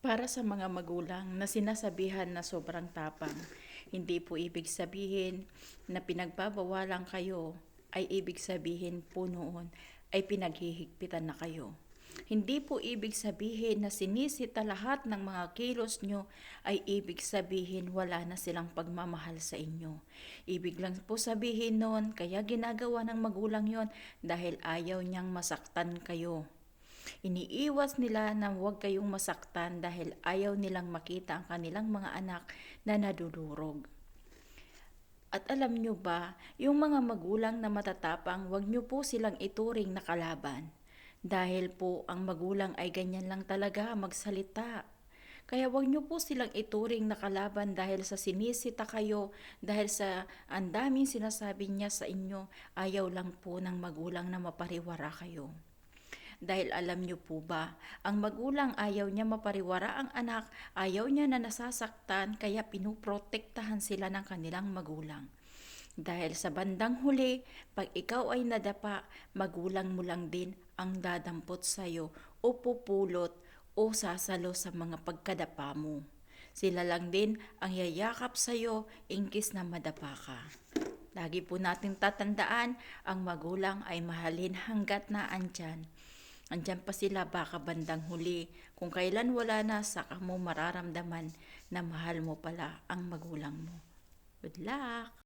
Para sa mga magulang na sinasabihan na sobrang tapang, hindi po ibig sabihin na pinagbabawalan kayo ay ibig sabihin po noon ay pinaghihigpitan na kayo. Hindi po ibig sabihin na sinisita lahat ng mga kilos nyo ay ibig sabihin wala na silang pagmamahal sa inyo. Ibig lang po sabihin noon kaya ginagawa ng magulang yon dahil ayaw niyang masaktan kayo. Iniiwas nila na huwag kayong masaktan dahil ayaw nilang makita ang kanilang mga anak na nadudurog. At alam nyo ba, yung mga magulang na matatapang, huwag nyo po silang ituring na kalaban. Dahil po ang magulang ay ganyan lang talaga magsalita. Kaya huwag nyo po silang ituring na kalaban dahil sa sinisita kayo, dahil sa ang daming sinasabi niya sa inyo, ayaw lang po ng magulang na mapariwara kayo. Dahil alam niyo po ba, ang magulang ayaw niya mapariwara ang anak, ayaw niya na nasasaktan, kaya pinuprotektahan sila ng kanilang magulang. Dahil sa bandang huli, pag ikaw ay nadapa, magulang mo lang din ang dadampot sa'yo o pupulot o sasalo sa mga pagkadapa mo. Sila lang din ang yayakap sa'yo ingkis na madapa ka. Lagi po nating tatandaan, ang magulang ay mahalin hanggat na andyan. Andyan pa sila baka bandang huli. Kung kailan wala na, saka mo mararamdaman na mahal mo pala ang magulang mo. Good luck!